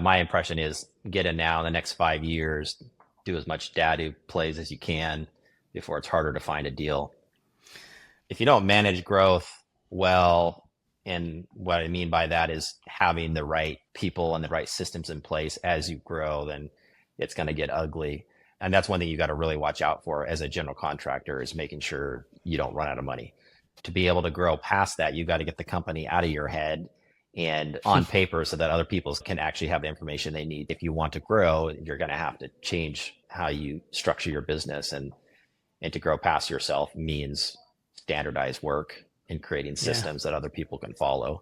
My impression is get in now in the next 5 years, do as much DADU plays as you can before it's harder to find a deal. If you don't manage growth well, and what I mean by that is having the right people and the right systems in place as you grow, then it's going to get ugly. And that's one thing you got to really watch out for as a general contractor, is making sure you don't run out of money. To be able to grow past that, you got to get the company out of your head and on paper so that other people can actually have the information they need. If you want to grow, you're going to have to change how you structure your business, and to grow past yourself means standardized work and creating systems that other people can follow.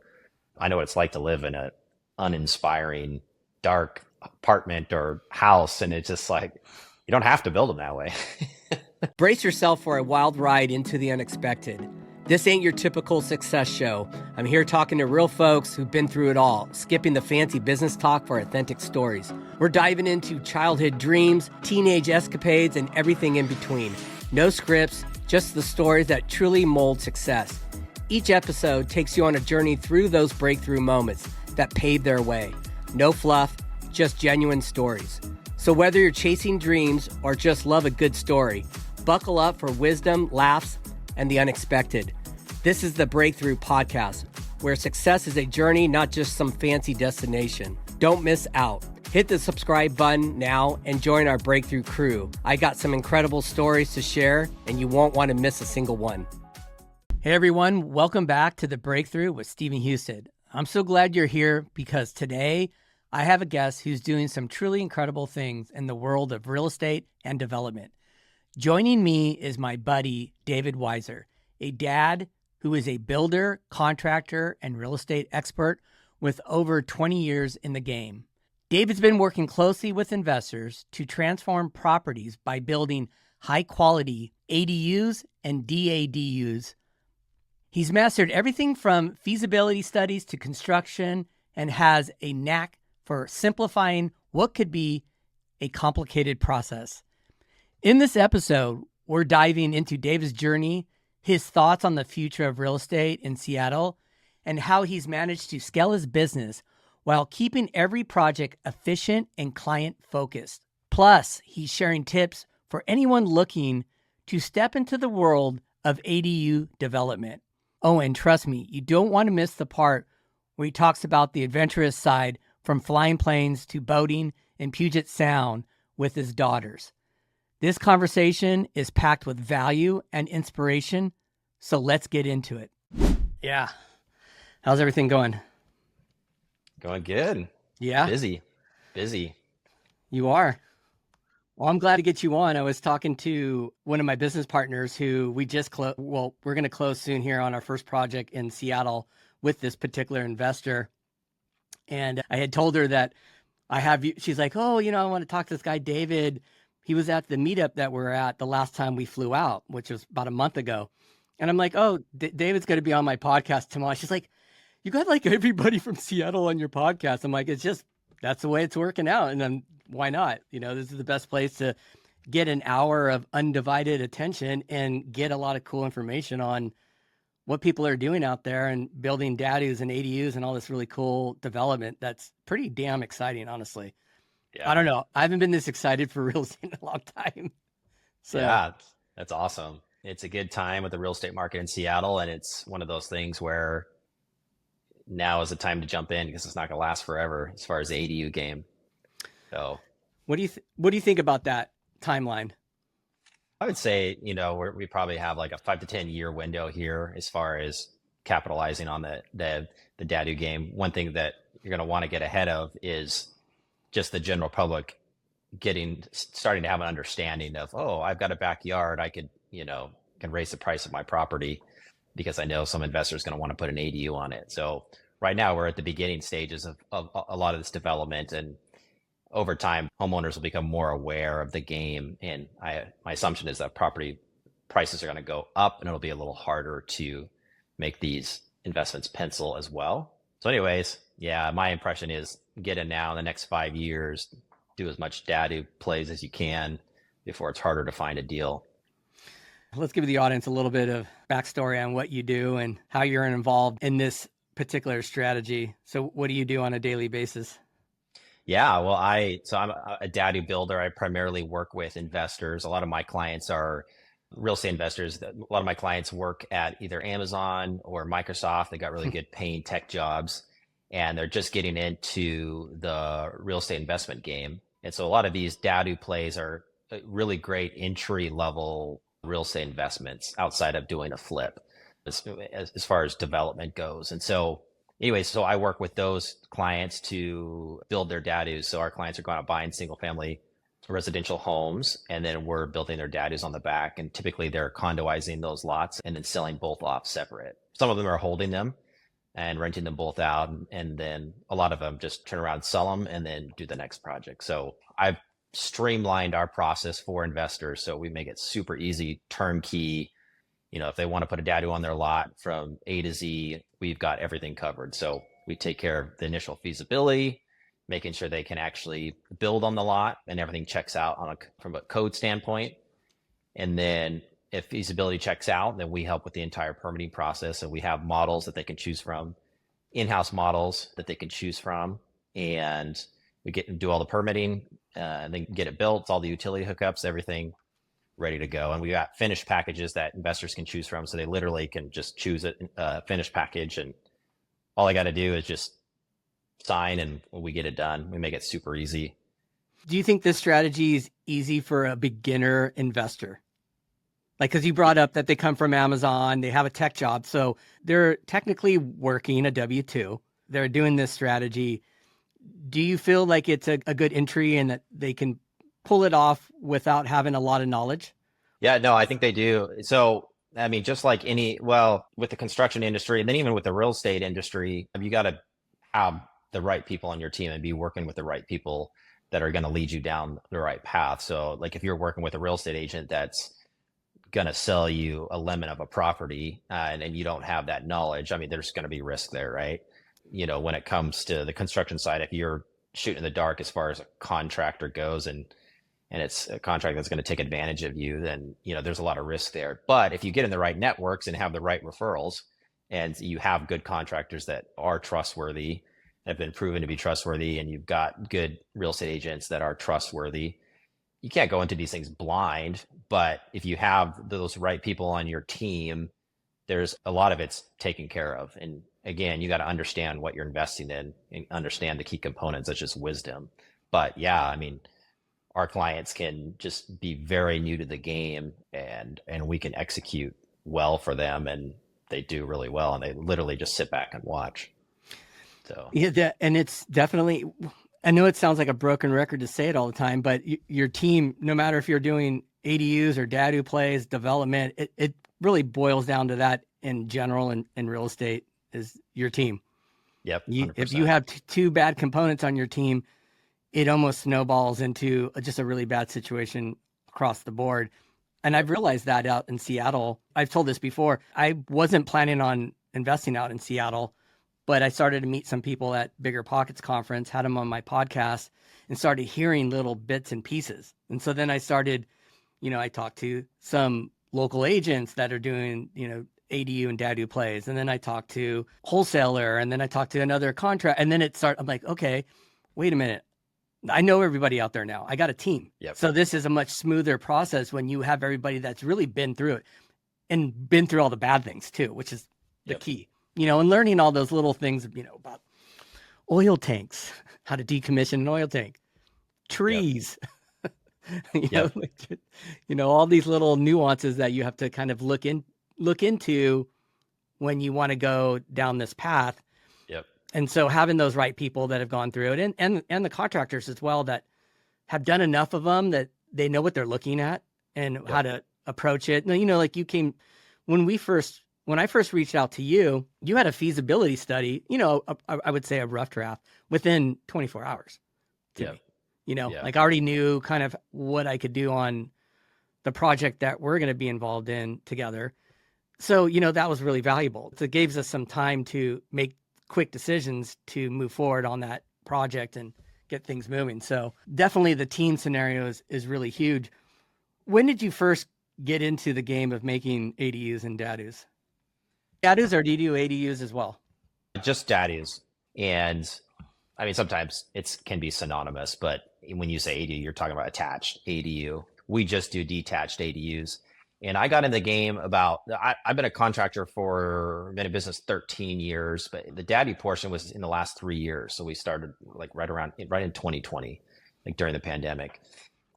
I know what it's like to live in an uninspiring, dark apartment or house, and it's just like, you don't have to build them that way. Brace yourself for a wild ride into the unexpected. This ain't your typical success show. I'm here talking to real folks who've been through it all, skipping the fancy business talk for authentic stories. We're diving into childhood dreams, teenage escapades, and everything in between. No scripts, just the stories that truly mold success. Each episode takes you on a journey through those breakthrough moments that paved their way. No fluff, just genuine stories. So whether you're chasing dreams or just love a good story, buckle up for wisdom, laughs, and the unexpected. This is the Breakthrough Podcast, where success is a journey, not just some fancy destination. Don't miss out. Hit the subscribe button now and join our Breakthrough crew. I got some incredible stories to share, and you won't want to miss a single one. Hey everyone, welcome back to the Breakthrough with Stephen Houston. I'm so glad you're here because today I have a guest who's doing some truly incredible things in the world of real estate and development. Joining me is my buddy, David Weisser, a dad who is a builder, contractor, and real estate expert with over 20 years in the game. David's been working closely with investors to transform properties by building high-quality ADUs and DADUs. He's mastered everything from feasibility studies to construction and has a knack for simplifying what could be a complicated process. In this episode, we're diving into David's journey, his thoughts on the future of real estate in Seattle, and how he's managed to scale his business while keeping every project efficient and client-focused. Plus, he's sharing tips for anyone looking to step into the world of ADU development. Oh, and trust me, you don't want to miss the part where he talks about the adventurous side, from flying planes to boating in Puget Sound with his daughters. This conversation is packed with value and inspiration, so let's get into it. Yeah. How's everything going? Going good. Yeah? Busy. You are? Well, I'm glad to get you on. I was talking to one of my business partners who we just we're going to close soon here on our first project in Seattle with this particular investor. And I had told her that I have you. She's like, oh, I want to talk to this guy, David. He was at the meetup that we're at the last time we flew out, which was about a month ago. And I'm like, oh, David's going to be on my podcast tomorrow. She's like, you got like everybody from Seattle on your podcast. I'm like, that's the way it's working out. And then why not? This is the best place to get an hour of undivided attention and get a lot of cool information on what people are doing out there and building DADUs and ADUs and all this really cool development. That's pretty damn exciting, honestly. Yeah. I don't know. I haven't been this excited for real estate in a long time. So yeah, that's awesome. It's a good time with the real estate market in Seattle, and it's one of those things where now is the time to jump in because it's not going to last forever as far as the ADU game. So, what do you think about that timeline? I would say, we probably have like a 5 to 10 year window here as far as capitalizing on the DADU game. One thing that you're going to want to get ahead of is just the general public starting to have an understanding of, oh, I've got a backyard. I could, can raise the price of my property because I know some investor is going to want to put an ADU on it. So right now we're at the beginning stages of a lot of this development, and over time, homeowners will become more aware of the game. And my assumption is that property prices are going to go up, and it'll be a little harder to make these investments pencil as well. So anyways, yeah, my impression is get in now in the next 5 years, do as much DADU plays as you can before it's harder to find a deal. Let's give the audience a little bit of backstory on what you do and how you're involved in this particular strategy. So what do you do on a daily basis? Yeah, well, I'm a data builder. I primarily work with investors. A lot of my clients are real estate investors. A lot of my clients work at either Amazon or Microsoft. They got really good paying tech jobs, and they're just getting into the real estate investment game. And so a lot of these data plays are really great entry level real estate investments outside of doing a flip as far as development goes. And so anyway, so I work with those clients to build their DADUs. So our clients are going out buying single family residential homes, and then we're building their DADUs on the back. And typically they're condoizing those lots and then selling both off separate. Some of them are holding them and renting them both out. And then a lot of them just turn around, sell them, and then do the next project. So I've streamlined our process for investors. So we make it super easy, turnkey. If they want to put a dadu on their lot from A to Z, we've got everything covered. So we take care of the initial feasibility, making sure they can actually build on the lot and everything checks out from a code standpoint. And then if feasibility checks out, then we help with the entire permitting process. And we have models that they can choose from, in-house models that they can choose from. And we do all the permitting and then get it built, all the utility hookups, everything ready to go. And we got finished packages that investors can choose from. So they literally can just choose a finished package, and all I got to do is just sign and we get it done. We make it super easy. Do you think this strategy is easy for a beginner investor? Like, because you brought up that they come from Amazon, they have a tech job. So they're technically working a W-2. They're doing this strategy. Do you feel like it's a good entry and that they can pull it off without having a lot of knowledge? Yeah, no, I think they do. So, I mean, just like with the construction industry and then even with the real estate industry, you got to have the right people on your team and be working with the right people that are going to lead you down the right path. So, like if you're working with a real estate agent that's going to sell you a lemon of a property and you don't have that knowledge, I mean, there's going to be risk there, right? When it comes to the construction side, if you're shooting in the dark as far as a contractor goes and it's a contract that's going to take advantage of you, then, there's a lot of risk there. But if you get in the right networks and have the right referrals and you have good contractors that are trustworthy, have been proven to be trustworthy, and you've got good real estate agents that are trustworthy, you can't go into these things blind. But if you have those right people on your team, there's a lot of it's taken care of. And again, you got to understand what you're investing in and understand the key components, such as wisdom. But yeah, I mean, our clients can just be very new to the game and we can execute well for them, and they do really well, and they literally just sit back and watch. So yeah, and it's definitely, I know it sounds like a broken record to say it all the time, but your team, no matter if you're doing ADUs or DADU plays, development, it really boils down to that in general in real estate is your team. Yep. If you have two bad components on your team, it almost snowballs into just a really bad situation across the board. And I've realized that out in Seattle. I've told this before. I wasn't planning on investing out in Seattle, but I started to meet some people at Bigger Pockets conference, had them on my podcast, and started hearing little bits and pieces. And so then I started, I talked to some local agents that are doing, ADU and DADU plays. And then I talked to wholesaler, and then I talked to another contract. And then I'm like, okay, wait a minute. I know everybody out there now. I got a team. Yep. So this is a much smoother process when you have everybody that's really been through it and been through all the bad things too, which is the key, and learning all those little things, about oil tanks, how to decommission an oil tank, trees, all these little nuances that you have to kind of look into when you want to go down this path. And so having those right people that have gone through it and the contractors as well that have done enough of them that they know what they're looking at and how to approach it. Now, like when I first reached out to you, you had a feasibility study, I would say a rough draft within 24 hours to me. Like I already knew kind of what I could do on the project that we're going to be involved in together. So, that was really valuable. So it gives us some time to make quick decisions to move forward on that project and get things moving. So definitely the team scenario is really huge. When did you first get into the game of making ADUs and DADUs? DADUs, or do you do ADUs as well? Just DADUs. And I mean, sometimes it can be synonymous, but when you say ADU, you're talking about attached ADU. We just do detached ADUs. And I got in the game I've been a contractor been in business 13 years, but the daddy portion was in the last 3 years. So we started like right in 2020, like during the pandemic.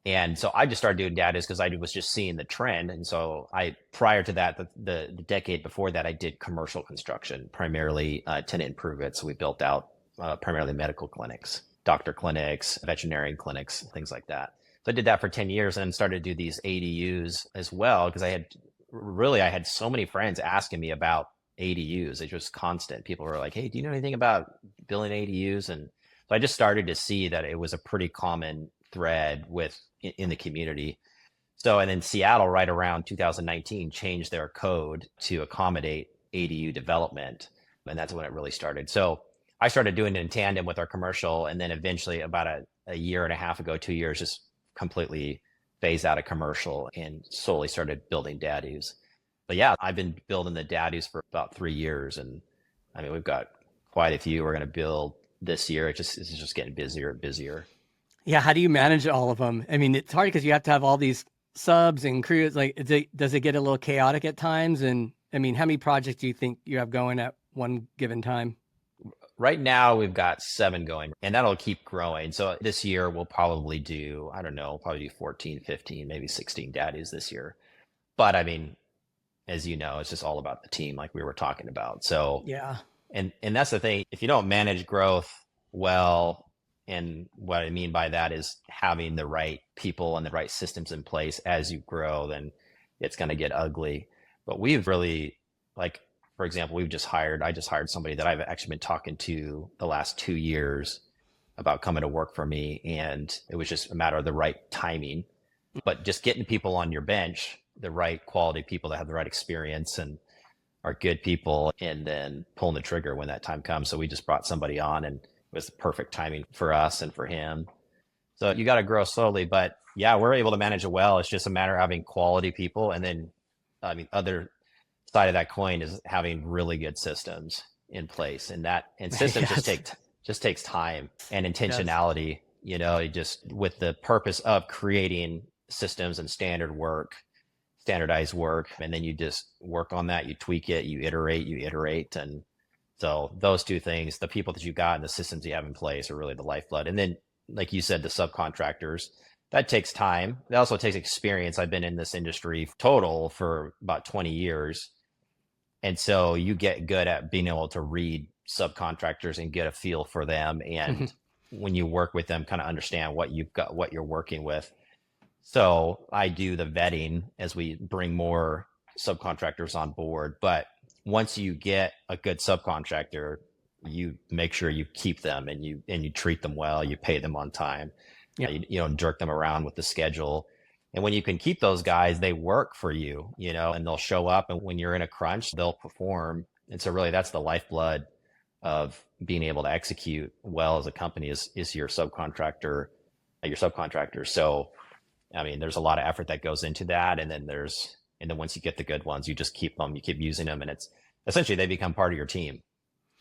And so I just started doing daddies because I was just seeing the trend. And so prior to that, the decade before that, I did commercial construction, primarily tenant improvements. So we built out primarily medical clinics, doctor clinics, veterinarian clinics, things like that. So I did that for 10 years and then started to do these ADUs as well because I had so many friends asking me about ADUs. It was constant. People were like, "Hey, do you know anything about building ADUs?" And so I just started to see that it was a pretty common thread in the community. So, and then Seattle, right around 2019, changed their code to accommodate ADU development, and that's when it really started. So I started doing it in tandem with our commercial, and then eventually, about a year and a half ago, 2 years, just completely phased out of commercial and solely started building DADUs. But yeah, I've been building the DADUs for about 3 years, and I mean, we've got quite a few we're going to build this year. It's just getting busier and busier. Yeah, how do you manage all of them? I mean, it's hard because you have to have all these subs and crews. Like, does it get a little chaotic at times? And I mean, how many projects do you think you have going at one given time? Right now, we've got 7 going, and that'll keep growing. So this year, we'll probably do, I don't know, probably do 14, 15, maybe 16 daddies this year. But I mean, as you know, it's just all about the team, like we were talking about. So, Yeah. and that's the thing. If you don't manage growth well, and what I mean by that is having the right people and the right systems in place as you grow, then it's going to get ugly. But we've really, like, for example, I just hired somebody that I've actually been talking to the last 2 years about coming to work for me. And it was just a matter of the right timing, but just getting people on your bench, the right quality people that have the right experience and are good people, and then pulling the trigger when that time comes. So we just brought somebody on, and it was the perfect timing for us and for him. So you got to grow slowly, but yeah, we're able to manage it well. It's just a matter of having quality people. And then, I mean, other side of that coin is having really good systems in place, and systems Yes. just takes time and Yes. intentionality, just with the purpose of creating systems and standardized work. And then you just work on that, you tweak it, you iterate. And so those two things, the people that you got and the systems you have in place, are really the lifeblood. And then, like you said, the subcontractors, that takes time. That also takes experience. I've been in this industry total for about 20 years. And so you get good at being able to read subcontractors and get a feel for them. And when you work with them, kind of understand what you're working with. So I do the vetting as we bring more subcontractors on board. But once you get a good subcontractor, you make sure you keep them, and you treat them well, you pay them on time. Yeah. You don't jerk them around with the schedule. And when you can keep those guys, they work for you, and they'll show up. And when you're in a crunch, they'll perform. And so really that's the lifeblood of being able to execute well as a company is your subcontractor. So, I mean, there's a lot of effort that goes into that. And then once you get the good ones, you just keep them, you keep using them, and it's essentially they become part of your team.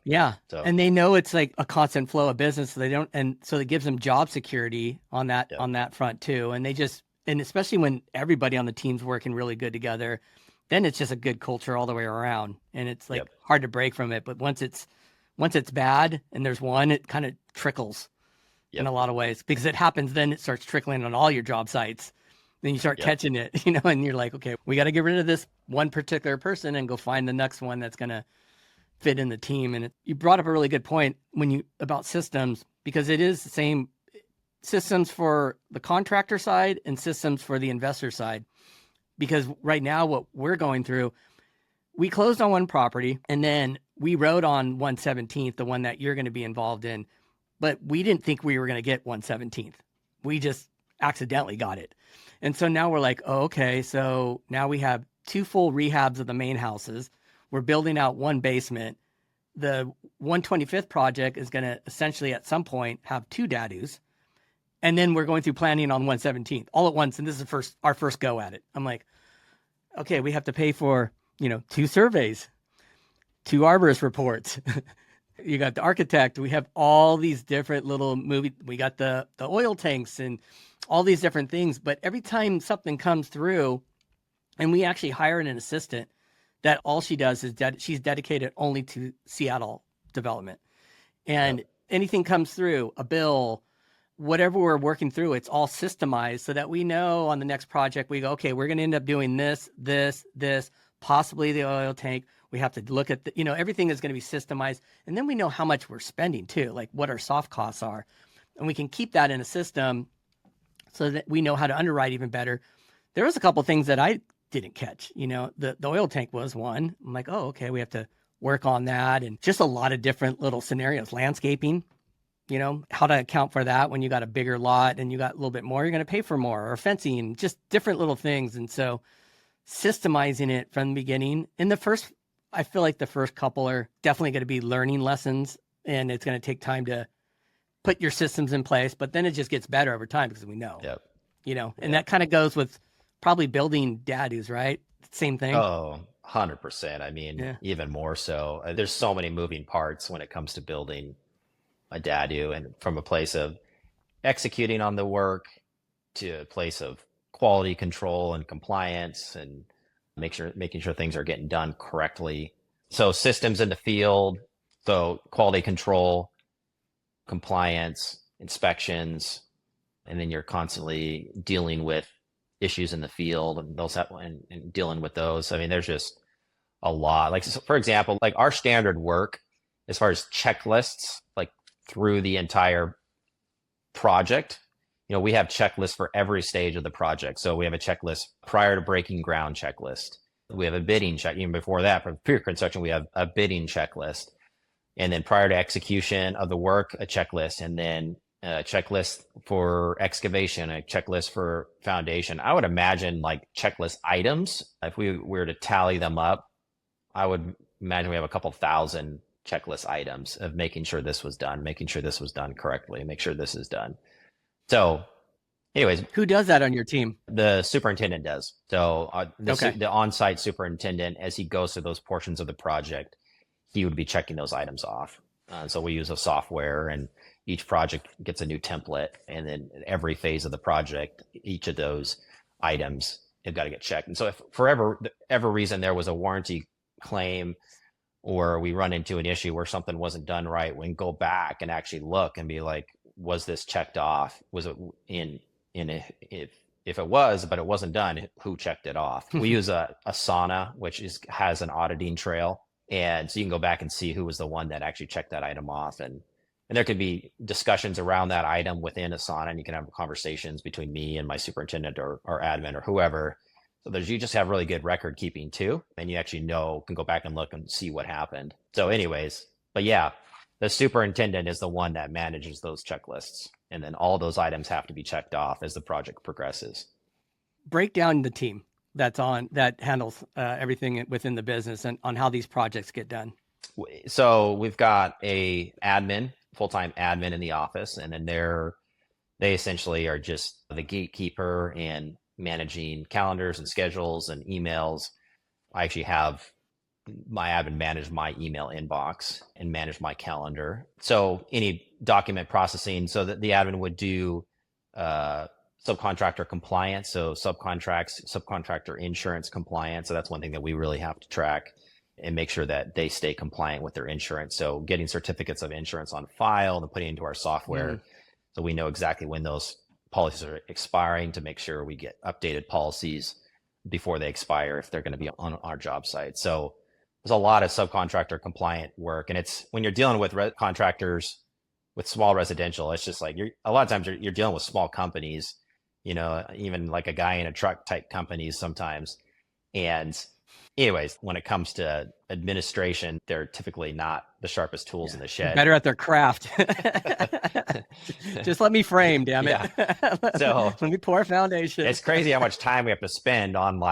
Yeah. So, And they know it's like a constant flow of business. So they don't, and so it gives them job security on that, yep, on that front too. And especially when everybody on the team's working really good together, then it's just a good culture all the way around. And it's like yep, hard to break from it. But once it's bad and there's one, it kind of trickles in yep, a lot of ways because it happens. Then it starts trickling on all your job sites. Then you start yep. catching it, and you're like, okay, we got to get rid of this one particular person and go find the next one that's going to fit in the team. And you brought up a really good point about systems, because it is the same systems for the contractor side and systems for the investor side. Because right now, what we're going through, we closed on one property and then we wrote on 1/17th, the one that you're going to be involved in, but we didn't think we were going to get 1/17th. We just accidentally got it. And so now we're like, oh, okay, so now we have 2 full rehabs of the main houses. We're building out 1 basement. The 125th project is going to essentially at some point have 2 DADUs. And then we're going through planning on 1/17th all at once. And this is our first go at it. I'm like, okay, we have to pay for, 2 surveys, 2 arborist reports, You got the architect. We have all these different little we got the oil tanks and all these different things. But every time something comes through, and we actually hire an assistant that all she does is she's dedicated only to Seattle development. And anything comes through, a bill, whatever we're working through, it's all systemized so that we know on the next project, we go, okay, we're going to end up doing this, possibly the oil tank. We have to look at everything is going to be systemized. And then we know how much we're spending too, like what our soft costs are. And we can keep that in a system so that we know how to underwrite even better. There was a couple things that I didn't catch, the oil tank was one. I'm like, oh, okay, we have to work on that. And just a lot of different little scenarios, landscaping, how to account for that when you got a bigger lot and you got a little bit more, you're going to pay for more, or fencing, just different little things. And so systemizing it from the beginning. I feel like the first couple are definitely going to be learning lessons, and it's going to take time to put your systems in place, but then it just gets better over time because we know, and that kind of goes with probably building DADUs, right? Same thing. Oh, 100%. I mean, even more so. There's so many moving parts when it comes to building a DADU, and from a place of executing on the work to a place of quality control and compliance and making sure things are getting done correctly. So systems in the field, so quality control, compliance, inspections, and then you're constantly dealing with issues in the field and dealing with those. I mean, there's just a lot. Like, so for example, like our standard work as far as checklists, like through the entire project, we have checklists for every stage of the project. So we have a checklist prior to breaking ground checklist. We have a bidding check. Even before that, for pre-construction, we have a bidding checklist. And then prior to execution of the work, a checklist. And then a checklist for excavation, a checklist for foundation. I would imagine like checklist items, if we were to tally them up, I would imagine we have a couple thousand checklist items of making sure this was done, making sure this was done correctly, make sure this is done. So anyways. Who does that on your team? The superintendent does. So the on-site superintendent, as he goes through those portions of the project, he would be checking those items off. So we use a software, and each project gets a new template. And then every phase of the project, each of those items have got to get checked. And so if for ever reason there was a warranty claim, or we run into an issue where something wasn't done right, we can go back and actually look and be like, was this checked off? Was it if it was, but it wasn't done, who checked it off? We use a Asana, which has an auditing trail. And so you can go back and see who was the one that actually checked that item off. And there could be discussions around that item within Asana, and you can have conversations between me and my superintendent or admin or whoever. So you just have really good record keeping too. And you actually can go back and look and see what happened. So anyways, but yeah, the superintendent is the one that manages those checklists. And then all those items have to be checked off as the project progresses. Break down the team that handles everything within the business and on how these projects get done. So we've got a full-time admin in the office, and then they essentially are just the gatekeeper and managing calendars and schedules and emails. I actually have my admin manage my email inbox and manage my calendar. So any document processing, so that the admin would do subcontractor compliance, so subcontractor insurance compliance. So that's one thing that we really have to track and make sure that they stay compliant with their insurance. So getting certificates of insurance on file and putting into our software, so we know exactly when those policies are expiring, to make sure we get updated policies before they expire if they're going to be on our job site. So there's a lot of subcontractor compliant work, and it's when you're dealing with contractors with small residential, it's just like a lot of times you're dealing with small companies, even like a guy in a truck type companies sometimes. And anyways, when it comes to administration, they're typically not the sharpest tools in the shed. Better at their craft. Just let me frame, damn it. So let me pour a foundation. It's crazy how much time we have to spend on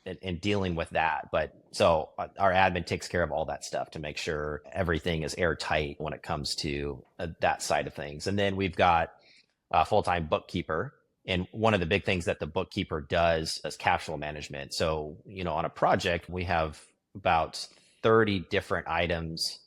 in dealing with that. But so our admin takes care of all that stuff to make sure everything is airtight when it comes to that side of things. And then we've got a full-time bookkeeper. And one of the big things that the bookkeeper does is cash flow management. So, on a project, we have about 30 different items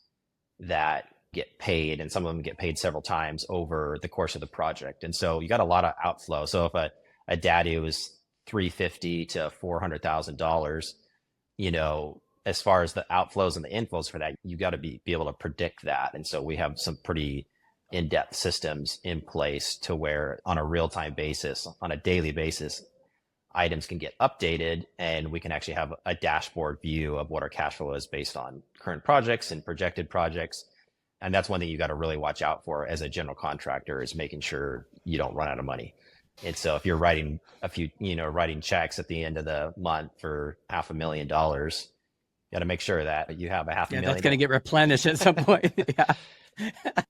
that get paid, and some of them get paid several times over the course of the project. And so you got a lot of outflow. So if a DADU is $350 to $400,000, as far as the outflows and the inflows for that, you got to be able to predict that. And so we have some pretty in-depth systems in place to where on a real-time basis, on a daily basis, items can get updated, and we can actually have a dashboard view of what our cash flow is based on current projects and projected projects. And that's one thing you got to really watch out for as a general contractor, is making sure you don't run out of money. And so if you're writing writing checks at the end of the month for $500,000, you got to make sure that you have a $500,000. That's going to get replenished at some point. Yeah.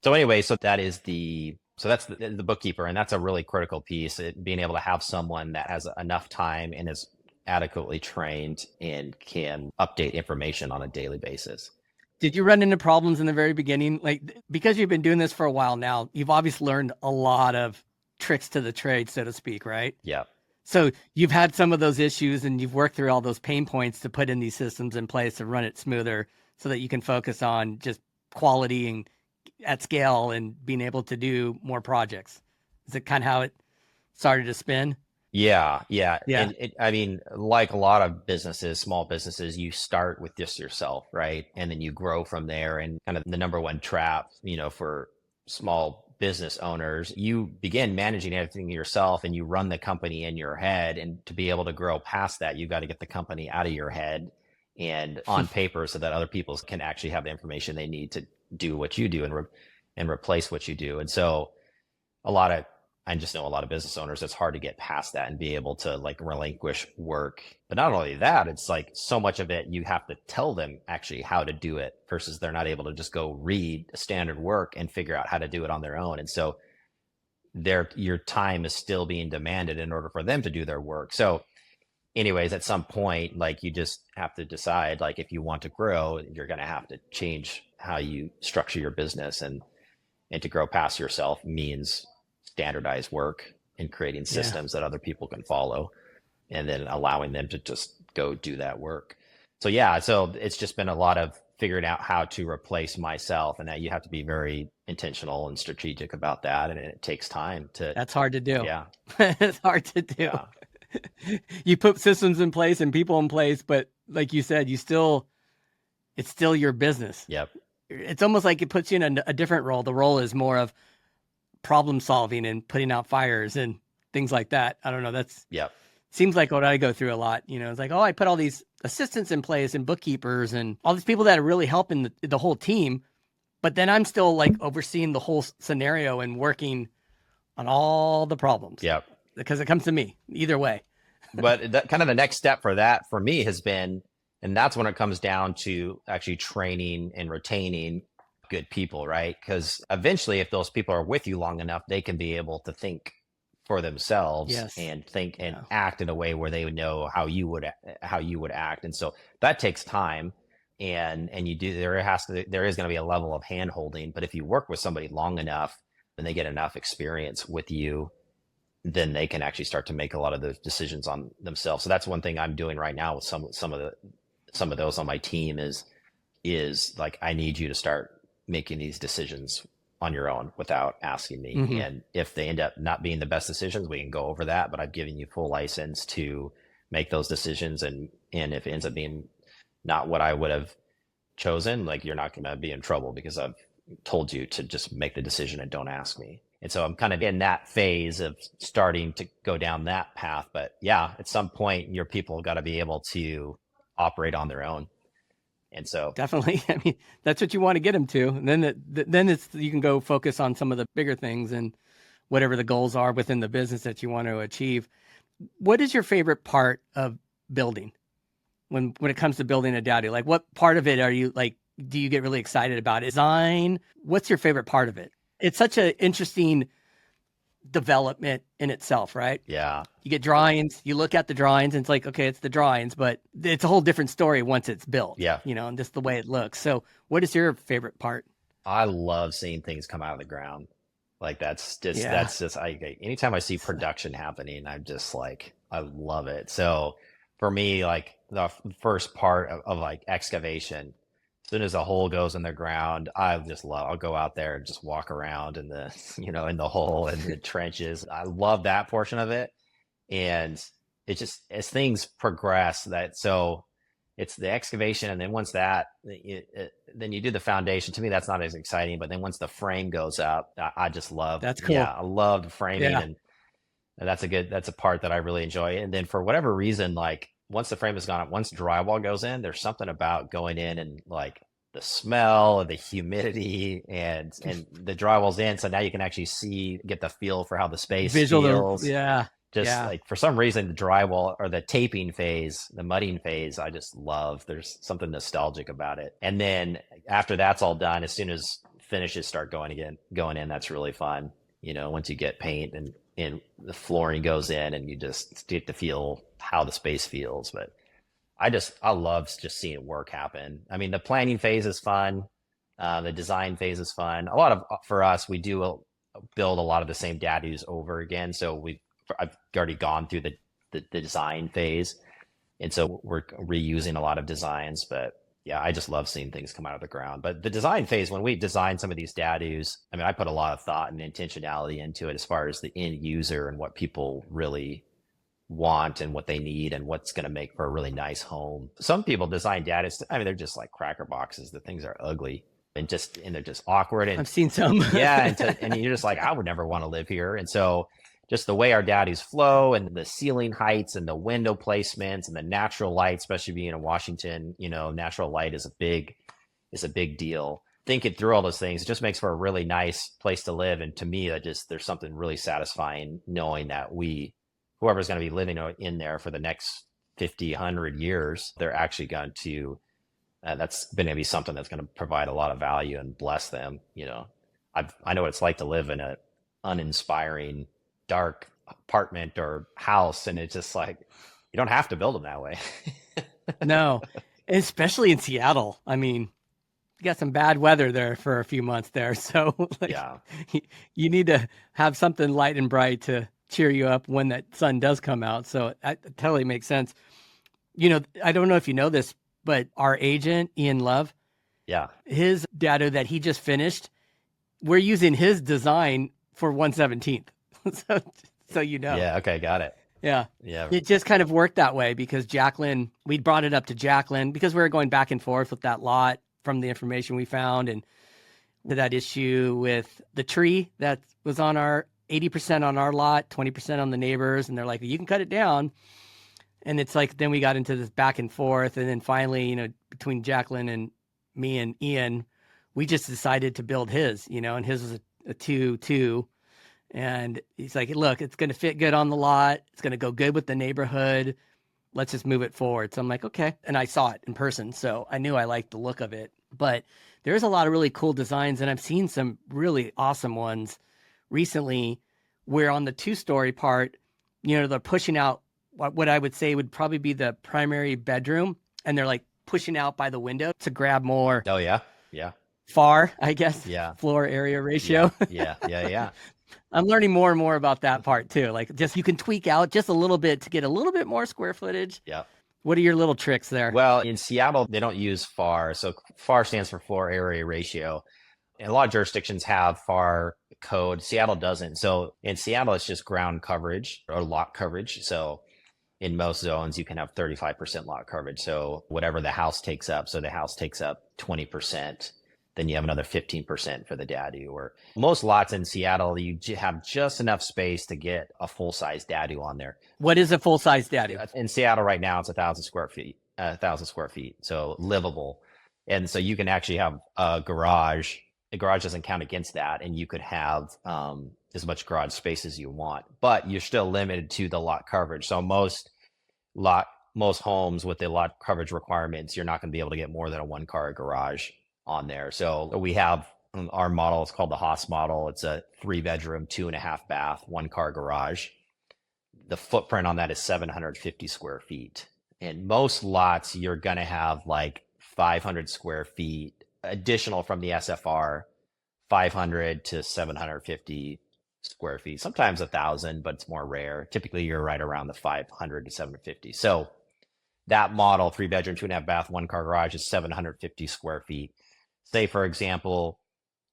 So anyway, that's the bookkeeper, and that's a really critical piece. Being able to have someone that has enough time and is adequately trained and can update information on a daily basis. Did you run into problems in the very beginning? Like, because you've been doing this for a while now, you've obviously learned a lot of tricks to the trade, so to speak, right? Yeah. So you've had some of those issues, and you've worked through all those pain points to put in these systems in place to run it smoother so that you can focus on just quality and at scale and being able to do more projects. Is it kind of how it started to spin? Yeah. And I mean, like a lot of businesses, small businesses, you start with just yourself, right? And then you grow from there. And kind of the number one trap, for small business owners, you begin managing everything yourself and you run the company in your head. And to be able to grow past that, you got to get the company out of your head and on paper so that other people can actually have the information they need to do what you do and replace what you do. And so I just know a lot of business owners, it's hard to get past that and be able to like relinquish work. But not only that, it's like so much of it, you have to tell them actually how to do it versus they're not able to just go read standard work and figure out how to do it on their own. And so your time is still being demanded in order for them to do their work. So anyways, at some point, like you just have to decide, like if you want to grow, you're going to have to change how you structure your business, and to grow past yourself means standardized work and creating systems that other people can follow, and then allowing them to just go do that work. So it's just been a lot of figuring out how to replace myself, and that you have to be very intentional and strategic about that. And it takes time That's hard to do. Yeah. It's hard to do. Yeah. You put systems in place and people in place, but like you said, it's still your business. Yep. It's almost like it puts you in a different role. The role is more of problem solving and putting out fires and things like that. I don't know. Seems like what I go through a lot. It's like, I put all these assistants in place and bookkeepers and all these people that are really helping the whole team. But then I'm still like overseeing the whole scenario and working on all the problems. Yep. Because it comes to me either way. But that kind of the next step for that for me has been, and that's when it comes down to actually training and retaining good people, right? Because eventually, if those people are with you long enough, they can be able to think for themselves and think and act in a way where they would know how you would act. And so that takes time, and there is going to be a level of hand holding. But if you work with somebody long enough and they get enough experience with you, then they can actually start to make a lot of those decisions on themselves. So that's one thing I'm doing right now with some of those on my team is like, I need you to start making these decisions on your own without asking me. Mm-hmm. And if they end up not being the best decisions, we can go over that, but I've given you full license to make those decisions. And if it ends up being not what I would have chosen, like, you're not going to be in trouble because I've told you to just make the decision and don't ask me. And so I'm kind of in that phase of starting to go down that path. But yeah, at some point, your people got to be able to operate on their own. And so definitely, I mean, that's what you want to get them to. And then you can go focus on some of the bigger things and whatever the goals are within the business that you want to achieve. What is your favorite part of building when it comes to building a DADU? Like, what part of it are you like, do you get really excited about? Design? What's your favorite part of it? It's such an interesting development in itself, right? Yeah. You get drawings, you look at the drawings, and it's like, okay, it's the drawings, but it's a whole different story once it's built. Yeah. And just the way it looks. So what is your favorite part? I love seeing things come out of the ground. Like that's just anytime I see production happening, I'm just like, I love it. So for me, like the first part of like excavation As soon as a hole goes in the ground, I'll go out there and just walk around in the, in the hole and the trenches. I love that portion of it. And it just, as things progress, so it's the excavation. And then once then you do the foundation. To me, that's not as exciting. But then once the frame goes up, I just love, That's cool. yeah, I love the framing. Yeah. And that's a part that I really enjoy. And then for whatever reason, like once the frame has gone up, once drywall goes in, there's something about going in and like the smell and the humidity and the drywall's in. So now you can actually get the feel for how the space feels. Yeah. Just Yeah. like for some reason, the drywall or the taping phase, the mudding phase, I just love. There's something nostalgic about it. And then after that's all done, as soon as finishes start going in, that's really fun. Once you get paint and the flooring goes in and you just get to feel how the space feels. But I love just seeing work happen. I mean, the planning phase is fun. The design phase is fun. For us, we do build a lot of the same DADUs over again. So I've already gone through the design phase. And so we're reusing a lot of designs, but yeah, I just love seeing things come out of the ground. But the design phase, when we design some of these DADUs, I mean, I put a lot of thought and intentionality into it as far as the end user and what people really want and what they need and what's going to make for a really nice home. Some people design DADUs, I mean, they're just like cracker boxes. The things are ugly and they're just awkward. And I've seen some. yeah, and you're just like, I would never want to live here. And so just the way our DADUs flow and the ceiling heights and the window placements and the natural light, especially being in Washington, natural light is a big deal. Thinking through all those things, it just makes for a really nice place to live. And to me, there's something really satisfying knowing that whoever's going to be living in there for the next 50, 100 years, they're actually going to, that's going to be something that's going to provide a lot of value and bless them. I know what it's like to live in an uninspiring, dark apartment or house. And it's just like, you don't have to build them that way. No, especially in Seattle. I mean, you got some bad weather there for a few months there. So Yeah. you need to have something light and bright to cheer you up when that sun does come out. So that totally makes sense. I don't know if you know this, but our agent, Ian Love, Yeah. his data that he just finished, we're using his design for 1/17th. so Yeah. Okay. Got it. Yeah. Yeah. It just kind of worked that way because we brought it up to Jacqueline because we were going back and forth with that lot from the information we found and that issue with the tree that was on our 80% on our lot, 20% on the neighbors. And they're like, you can cut it down. And it's like, then we got into this back and forth. And then finally, between Jacqueline and me and Ian, we just decided to build his, and his was a 2-2. And he's like, look, it's going to fit good on the lot. It's going to go good with the neighborhood. Let's just move it forward. So I'm like, okay. And I saw it in person. So I knew I liked the look of it. But there's a lot of really cool designs. And I've seen some really awesome ones recently where on the 2-story part, they're pushing out what I would say would probably be the primary bedroom. And they're like pushing out by the window to grab more. Oh, yeah. Yeah. Far, I guess. Yeah. Floor area ratio. Yeah. I'm learning more and more about that part too. Like just you can tweak out just a little bit to get a little bit more square footage. Yeah. What are your little tricks there? Well, in Seattle, they don't use FAR. So FAR stands for floor area ratio. And a lot of jurisdictions have FAR code. Seattle doesn't. So in Seattle, it's just ground coverage or lot coverage. So in most zones, you can have 35% lot coverage. So whatever the house takes up. So the house takes up 20%. Then you have another 15% for the DADU. Or most lots in Seattle, you have just enough space to get a full-size DADU on there. What is a full-size DADU? In Seattle right now, it's 1,000 square feet. 1,000 square feet, so livable. And so you can actually have a garage. The garage doesn't count against that, and you could have as much garage space as you want, but you're still limited to the lot coverage. So most homes with the lot coverage requirements, you're not going to be able to get more than a 1-car garage on there. So we have our model. It's called the Haas model. It's a 3-bedroom, 2.5 bath, 1-car garage. The footprint on that is 750 square feet. And most lots, you're going to have like 500 square feet additional from the SFR, 500 to 750 square feet, sometimes 1,000, but it's more rare. Typically, you're right around the 500 to 750. So that model, 3 bedroom, 2.5 bath, 1 car garage, is 750 square feet. Say, for example,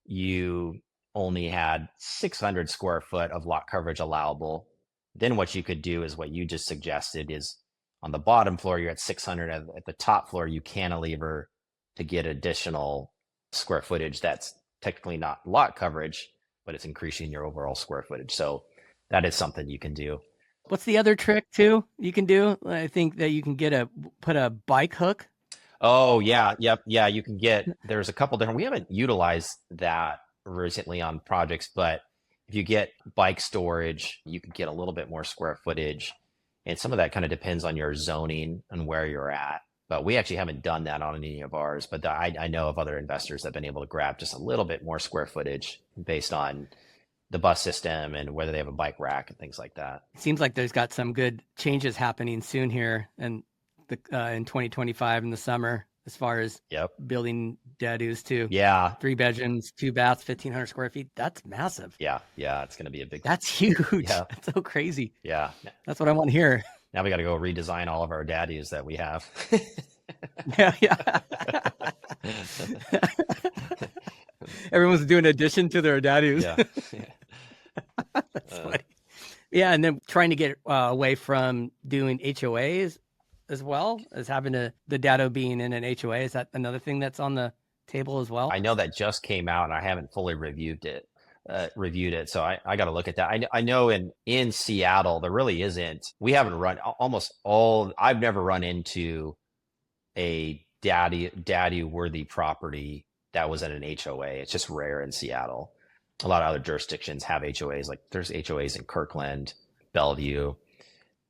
you only had 600 square foot of lot coverage allowable. Then what you could do is what you just suggested is on the bottom floor, you're at 600. At the top floor, you cantilever to get additional square footage that's technically not lot coverage, but it's increasing your overall square footage. So that is something you can do. What's the other trick too you can do? I think that you can put a bike hook. Oh yeah, yep, yeah. You can there's a couple different. We haven't utilized that recently on projects, but if you get bike storage, you can get a little bit more square footage, and some of that kind of depends on your zoning and where you're at. But we actually haven't done that on any of ours. But I know of other investors that have been able to grab just a little bit more square footage based on the bus system and whether they have a bike rack and things like that. It seems like there's got some good changes happening soon here, and in 2025 in the summer, as far as building DADUs too. Yeah. 3 bedrooms, 2 baths, 1,500 square feet. That's massive. Yeah. It's going to be a big. That's huge. Yeah. That's so crazy. Yeah. That's what I want to hear. Now we got to go redesign all of our DADUs that we have. Yeah. Everyone's doing addition to their DADUs. Yeah. That's funny. Yeah, and then trying to get away from doing HOAs as well as having the DADU being in an HOA. Is that another thing that's on the table as well? I know that just came out, and I haven't fully reviewed it. So I got to look at that. I know in Seattle there really isn't. We haven't run almost all. I've never run into a DADU worthy property that was in an HOA. It's just rare in Seattle. A lot of other jurisdictions have HOAs. Like there's HOAs in Kirkland, Bellevue,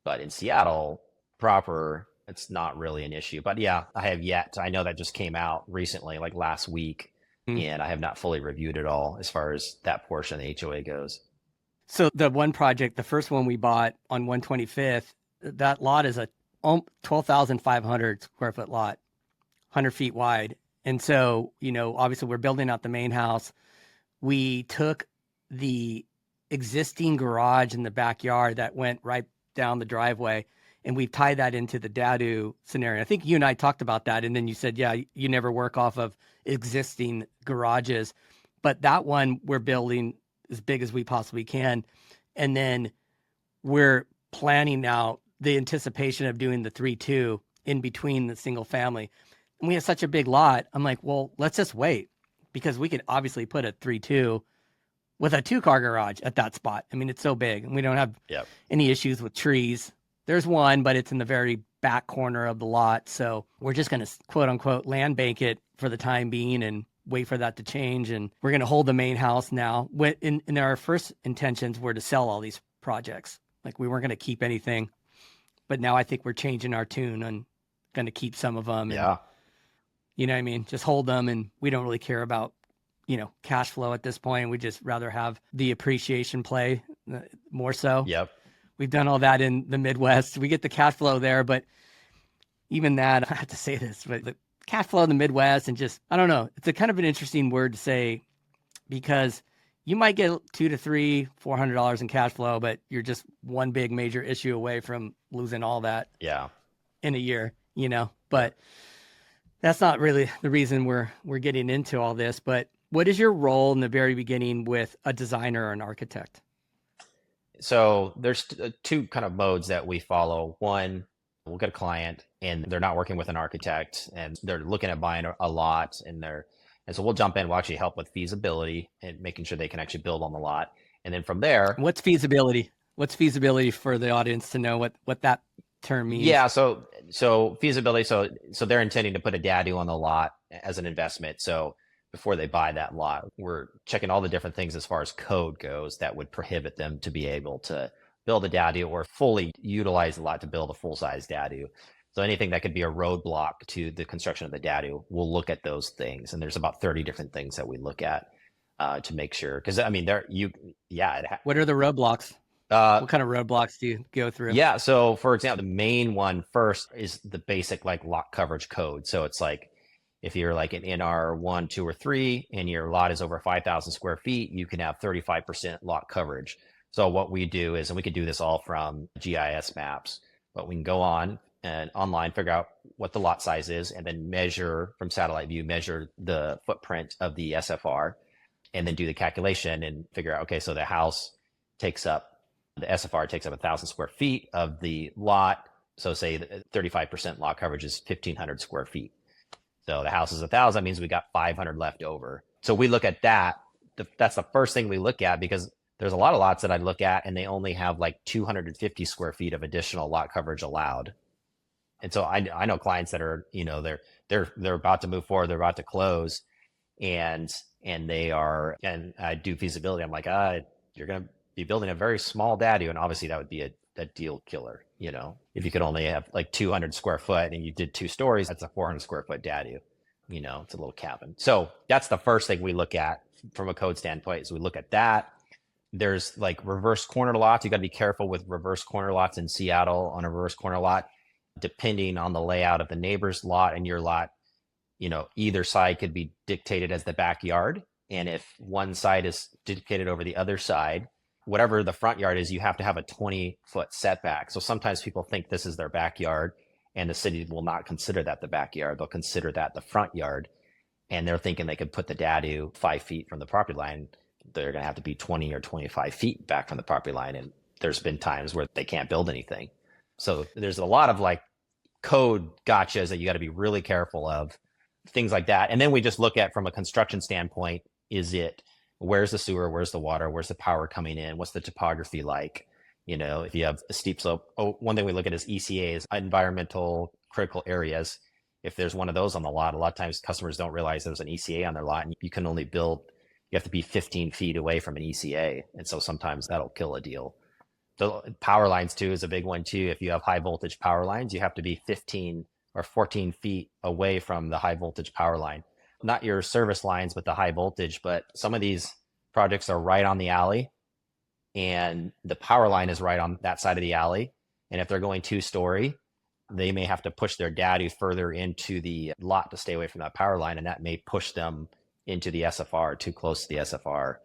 but in Seattle proper, it's not really an issue. But yeah, I have yet. I know that just came out recently, like last week, and I have not fully reviewed it all as far as that portion of the HOA goes. So the one project, the first one we bought on 125th, that lot is a 12,500 square foot lot, 100 feet wide. And so, obviously we're building out the main house. We took the existing garage in the backyard that went right down the driveway, and we've tied that into the DADU scenario. I think you and I talked about that, and then you said, yeah, you never work off of existing garages. But that one we're building as big as we possibly can. And then we're planning now the anticipation of doing the 3-2 in between the single family. And we have such a big lot. I'm like, well, let's just wait, because we could obviously put a 3-2 with a 2-car garage at that spot. I mean, it's so big, and we don't have any issues with trees. There's one, but it's in the very back corner of the lot. So we're just going to quote unquote land bank it for the time being and wait for that to change. And we're going to hold the main house now. And our first intentions were to sell all these projects. Like we weren't going to keep anything, but now I think we're changing our tune and going to keep some of them. Yeah. And, you know what I mean? Just hold them, and we don't really care about, cash flow at this point. We just rather have the appreciation play more so. Yep. We've done all that in the Midwest. We get the cash flow there, but even that, I have to say this, but the cash flow in the Midwest, and just, I don't know, it's a kind of an interesting word to say, because you might get $200 to $400 in cash flow, but you're just one big major issue away from losing all that in a year, but that's not really the reason we're getting into all this. But what is your role in the very beginning with a designer or an architect? So there's two kind of modes that we follow. One, we'll get a client and they're not working with an architect and they're looking at buying a lot, and so we'll jump in. We'll actually help with feasibility and making sure they can actually build on the lot. And then from there, what's feasibility? What's feasibility for the audience to know what that term means? Yeah. So feasibility. So they're intending to put a DADU on the lot as an investment. So before they buy that lot, we're checking all the different things as far as code goes that would prohibit them to be able to build a DADU or fully utilize the lot to build a full-size DADU. So anything that could be a roadblock to the construction of the DADU, we'll look at those things. And there's about 30 different things that we look at to make sure. Because I mean, what are the roadblocks? What kind of roadblocks do you go through? Yeah. So for example, the main one first is the basic like lot coverage code. So it's like, if you're like an NR 1, 2, or 3, and your lot is over 5,000 square feet, you can have 35% lot coverage. So what we do is, and we could do this all from GIS maps, but we can go on and online, figure out what the lot size is, and then measure from satellite view, measure the footprint of the SFR, and then do the calculation and figure out, okay, so the SFR takes up 1,000 square feet of the lot. So say 35% lot coverage is 1,500 square feet. So the house is 1,000, means we got 500 left over. So we look at that. That's the first thing we look at, because there's a lot of lots that I look at and they only have like 250 square feet of additional lot coverage allowed. And so I know clients that are, they're about to move forward, they're about to close, and I do feasibility. I'm like, you're going to be building a very small DADU, and obviously that would be a deal killer. If you could only have like 200 square foot and you did 2 stories, that's a 400 square foot DADU. It's a little cabin. So that's the first thing we look at from a code standpoint, is we look at that. There's like reverse corner lots. You got to be careful with reverse corner lots in Seattle. On a reverse corner lot, depending on the layout of the neighbor's lot and your lot, either side could be dictated as the backyard. And if one side is dictated over the other side, whatever the front yard is, you have to have a 20-foot setback. So sometimes people think this is their backyard, and the city will not consider that the backyard. They'll consider that the front yard. And they're thinking they could put the DADU 5 feet from the property line. They're going to have to be 20 or 25 feet back from the property line. And there's been times where they can't build anything. So there's a lot of like code gotchas that you got to be really careful of, things like that. And then we just look at, from a construction standpoint, where's the sewer, where's the water, where's the power coming in, what's the topography like? If you have a steep slope. One thing we look at is ECAs, environmental critical areas. If there's one of those on the lot, a lot of times customers don't realize there's an ECA on their lot, and you have to be 15 feet away from an ECA. And so sometimes that'll kill a deal. The power lines too is a big one too. If you have high voltage power lines, you have to be 15 or 14 feet away from the high voltage power line. Not your service lines, but the high voltage. But some of these projects are right on the alley, and the power line is right on that side of the alley. And if they're going 2-story, they may have to push their DADU further into the lot to stay away from that power line, and that may push them into the SFR, too close to the SFR.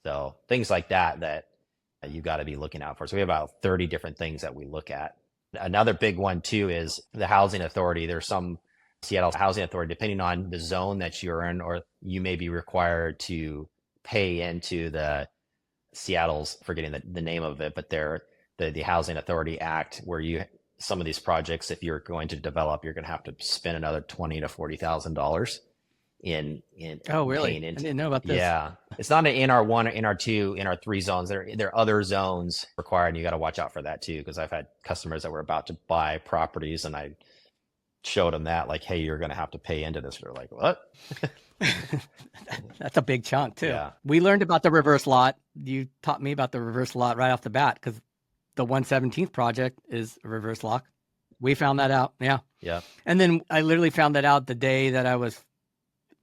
So things like that you got to be looking out for. So we have about 30 different things that we look at. Another big one too is the housing authority. There's some Seattle housing authority, depending on the zone that you're in, or you may be required to pay into the Seattle's, forgetting the name of it, but they're the Housing Authority Act, where some of these projects, if you're going to develop, you're going to have to spend another $20,000 to $40,000 in Oh, really? paying into. I didn't know about this. Yeah, it's not an NR1 or NR2, NR3 zones. There are other zones required, and you got to watch out for that too. Because I've had customers that were about to buy properties, and I showed them that, like, hey, you're going to have to pay into this. They're like, what? That's a big chunk too. Yeah. We learned about the reverse lot. You taught me about the reverse lot right off the bat, because the 117th project is a reverse lot. We found that out. Yeah. Yeah. And then I literally found that out the day that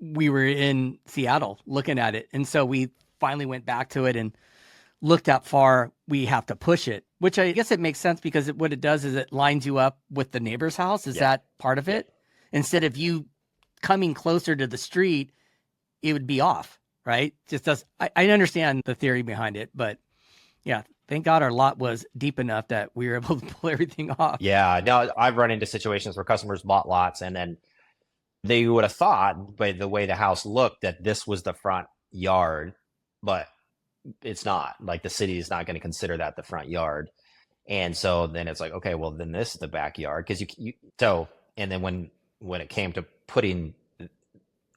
we were in Seattle looking at it. And so we finally went back to it and looked how far we have to push it, which I guess it makes sense, because what it does is it lines you up with the neighbor's house. Is that part of it? Instead of you coming closer to the street, it would be off, right? Just does. I understand the theory behind it, but yeah, thank God our lot was deep enough that we were able to pull everything off. Yeah. No, I've run into situations where customers bought lots, and then they would have thought, by the way the house looked, that this was the front yard, but it's not. Like, the city is not going to consider that the front yard. And so then it's like, okay, well, then this is the backyard. Because and then when it came to putting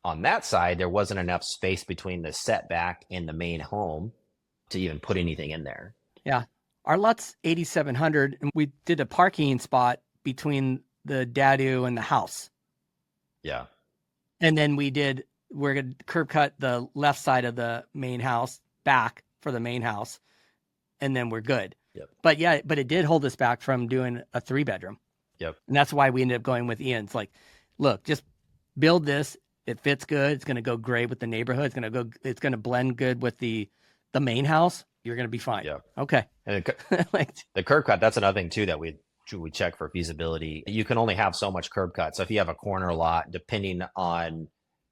on that side, there wasn't enough space between the setback and the main home to even put anything in there. Yeah. Our lot's 8,700, and we did a parking spot between the DADU and the house. Yeah. And then we're going to curb cut the left side of the main house back for the main house, and then we're good. Yep. But it did hold us back from doing a 3-bedroom. Yep. And that's why we ended up going with Ian's. Like, look, just build this. It fits good. It's going to go great with the neighborhood. It's going to blend good with the main house. You're going to be fine. Yeah. Okay. And the curb cut, that's another thing too that we check for feasibility. You can only have so much curb cut. So if you have a corner lot, depending on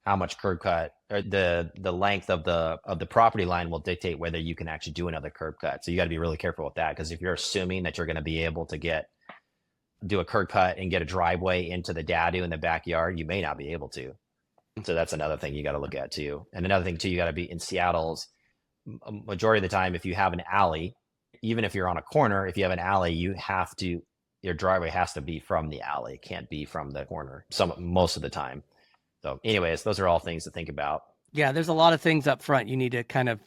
how much curb cut, or the length of the property line will dictate whether you can actually do another curb cut. So you got to be really careful with that, because if you're assuming that you're going to be able to get do a curb cut and get a driveway into the DADU in the backyard, you may not be able to. So that's another thing you got to look at too. And another thing too, you got to be in Seattle's majority of the time, if you have an alley, even if you're on a corner, if you have an alley, your driveway has to be from the alley. It can't be from the corner most of the time. So anyways, those are all things to think about. Yeah, there's a lot of things up front you need to kind of,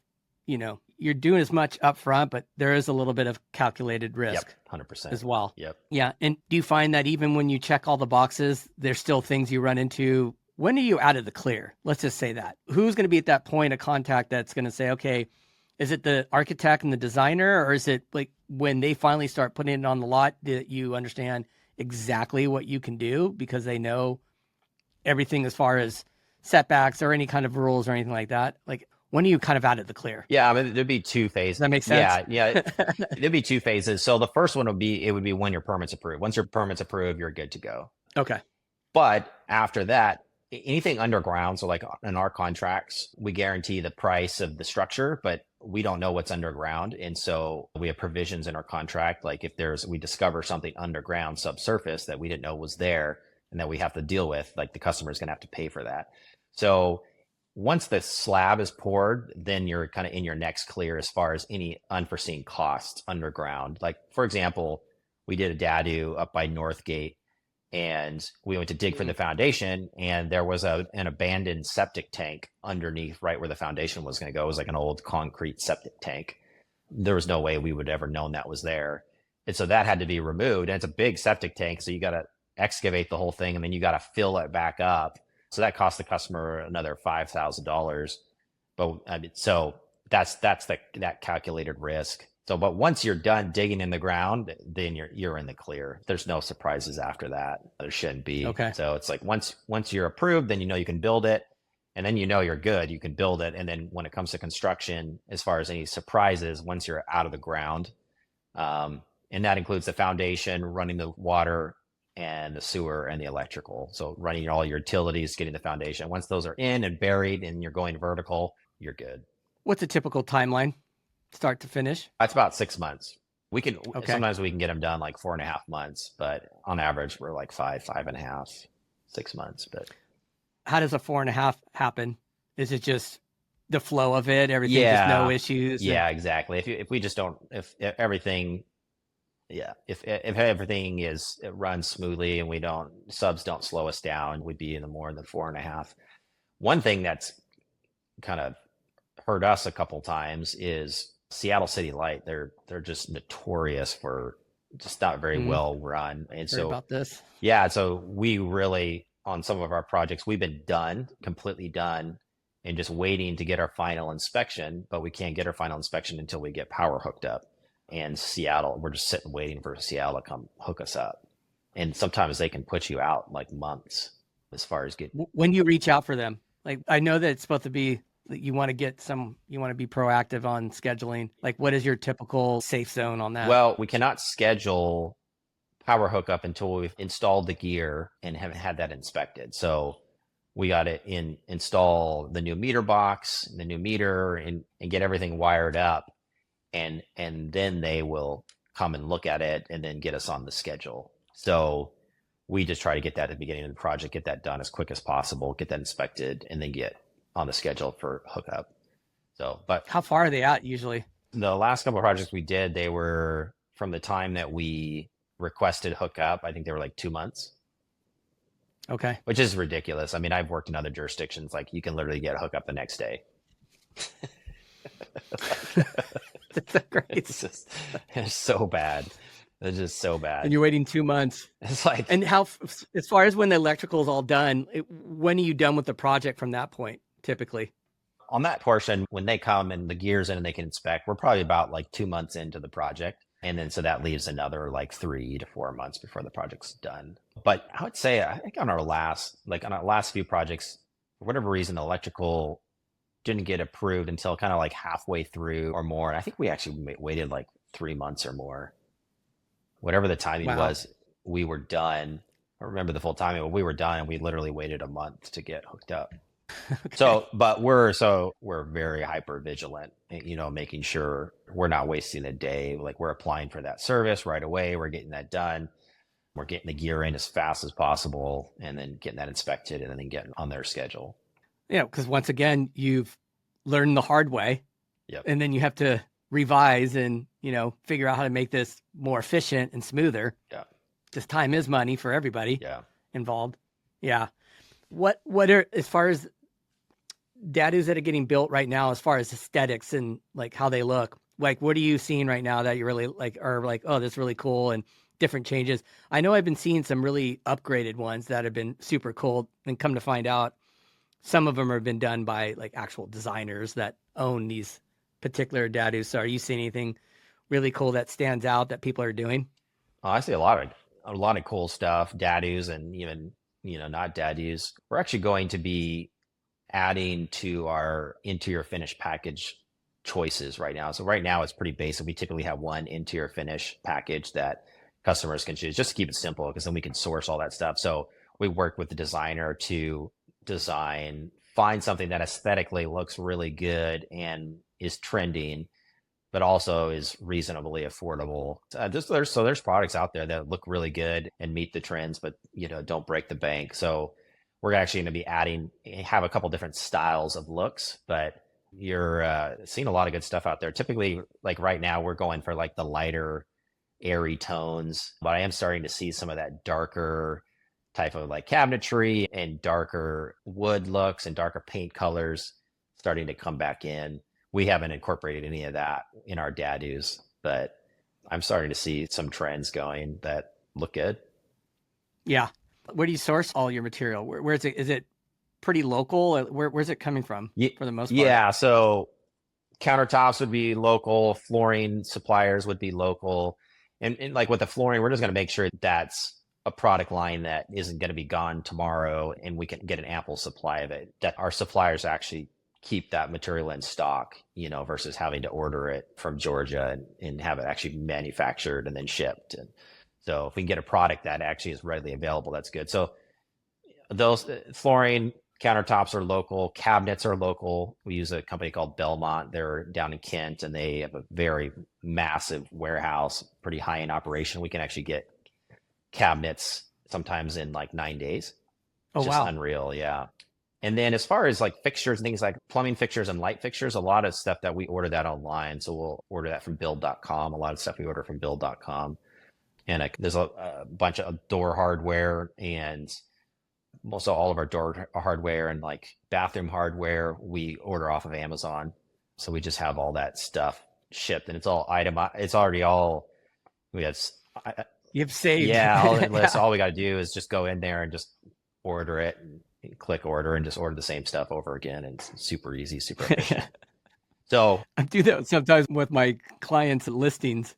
you're doing as much up front, but there is a little bit of calculated risk. Yep, 100%. As well. Yep. Yeah. And do you find that even when you check all the boxes, there's still things you run into? When are you out of the clear? Let's just say that. Who's going to be at that point of contact that's going to say, okay, is it the architect and the designer, or is it like when they finally start putting it on the lot that you understand exactly what you can do because they know everything as far as setbacks or any kind of rules or anything like that? Like, when are you kind of out of the clear? Yeah, I mean, there'd be two phases. Does that make sense? Yeah. There'd be two phases. So the first one would be when your permit's approved. Once your permit's approved, you're good to go. Okay. But after that, anything underground, so like in our contracts, we guarantee the price of the structure, but we don't know what's underground. And so we have provisions in our contract, like if we discover something underground subsurface that we didn't know was there and that we have to deal with, like the customer is going to have to pay for that. So once the slab is poured, then you're kind of in your next clear as far as any unforeseen costs underground. Like, for example, we did a DADU up by Northgate, and we went to dig for the foundation, and there was an abandoned septic tank underneath right where the foundation was going to go. It was like an old concrete septic tank. There was no way we would ever known that was there. And so that had to be removed. And it's a big septic tank, so you got to excavate the whole thing, and then you got to fill it back up. So that cost the customer another $5,000. But I mean, so that's that calculated risk. So, but once you're done digging in the ground, then you're in the clear. There's no surprises after that. There shouldn't be. Okay. So it's like once you're approved, then you can build it, and then you're good. You can build it, and then when it comes to construction, as far as any surprises, once you're out of the ground, and that includes the foundation, running the water, and the sewer and the electrical. So running all your utilities, getting the foundation. Once those are in and buried and you're going vertical, you're good. What's a typical timeline, start to finish? That's about 6 months. Sometimes we can get them done like 4.5 months, but on average we're like 5.5, 6 months. But how does a 4.5 happen? Is it just the flow of it? Everything, just no issues? Yeah, exactly. If everything it runs smoothly and subs don't slow us down, we'd be in more in the 4.5. One thing that's kind of hurt us a couple times is Seattle City Light. They're just notorious for just not very well run. And Heard about this. Yeah, so we really, on some of our projects, we've been completely done, and just waiting to get our final inspection, but we can't get our final inspection until we get power hooked up. And Seattle, we're just sitting waiting for Seattle to come hook us up. And sometimes they can put you out like months as far as getting. When do you reach out for them? Like, I know that it's supposed to be that you want to be proactive on scheduling. Like, what is your typical safe zone on that? Well, we cannot schedule power hookup until we've installed the gear and haven't had that inspected. So we got to install the new meter box, the new meter, and get everything wired up. And then they will come and look at it and then get us on the schedule. So we just try to get that at the beginning of the project, get that done as quick as possible, get that inspected, and then get on the schedule for hookup. So, but how far are they out usually? The last couple of projects we did, they were from the time that we requested hookup, I think they were like 2 months. Okay. Which is ridiculous. I mean, I've worked in other jurisdictions, like you can literally get a hookup the next day. That's great. It's so bad. It's just so bad. And you're waiting 2 months. It's like, and as far as when the electrical is all done, when are you done with the project from that point, typically? On that portion, when they come and the gear's in and they can inspect, we're probably about like 2 months into the project. And then so that leaves another like 3 to 4 months before the project's done. But I would say, I think on our last few projects, for whatever reason, the electrical didn't get approved until kind of like halfway through or more. And I think we actually waited like 3 months or more. Whatever the timing was, we were done. I don't remember the full timing, but we were done, and we literally waited a month to get hooked up. Okay. So we're very hyper vigilant, making sure we're not wasting a day. Like, we're applying for that service right away. We're getting that done. We're getting the gear in as fast as possible and then getting that inspected and then getting on their schedule. Yeah, because once again, you've learned the hard way, Yep. and then you have to revise and, figure out how to make this more efficient and smoother. Yeah. Just time is money for everybody Yeah. involved. Yeah. What are, as far as DADUs that are getting built right now, as far as aesthetics and like how they look, like what are you seeing right now that you really like, are like, oh, this is really cool, and different changes? I know I've been seeing some really upgraded ones that have been super cool, and come to find out, some of them have been done by like actual designers that own these particular DADUs. So are you seeing anything really cool that stands out that people are doing? I see a lot of cool stuff, DADUs and even, not DADUs. We're actually going to be adding to our interior finish package choices right now. So right now it's pretty basic. We typically have one interior finish package that customers can choose just to keep it simple, because then we can source all that stuff. So we work with the designer to find something that aesthetically looks really good and is trending, but also is reasonably affordable. There's products out there that look really good and meet the trends, but don't break the bank. So we're actually going to be have a couple different styles of looks, but you're seeing a lot of good stuff out there. Typically, like right now, we're going for like the lighter, airy tones, but I am starting to see some of that darker type of like cabinetry and darker wood looks and darker paint colors starting to come back in. We haven't incorporated any of that in our DADUs, but I'm starting to see some trends going that look good. Yeah. Where do you source all your material? Where is it? Is it pretty local? Where's it coming from for the most part? Yeah. So countertops would be local, flooring suppliers would be local. And like with the flooring, we're just going to make sure that's a product line that isn't going to be gone tomorrow and we can get an ample supply of it, that our suppliers actually keep that material in stock, versus having to order it from Georgia and have it actually manufactured and then shipped. And so if we can get a product that actually is readily available, that's good. So those flooring, countertops are local, cabinets are local. We use a company called Belmont. They're down in Kent, and they have a very massive warehouse, pretty high in operation. We can actually get cabinets sometimes in like 9 days. Oh, Just wow. unreal. Yeah. And then as far as like fixtures and things like plumbing fixtures and light fixtures, a lot of stuff that we order that online. So we'll order that from build.com. A lot of stuff we order from build.com. And there's a bunch of door hardware, and most of all of our door hardware and like bathroom hardware we order off of Amazon. So we just have all that stuff shipped, and it's all it's already all, we have, You've saved. yeah, all in list. Yeah. All we got to do is just go in there and just order it and click order and just order the same stuff over again. And it's super easy, super efficient. So I do that sometimes with my clients' listings.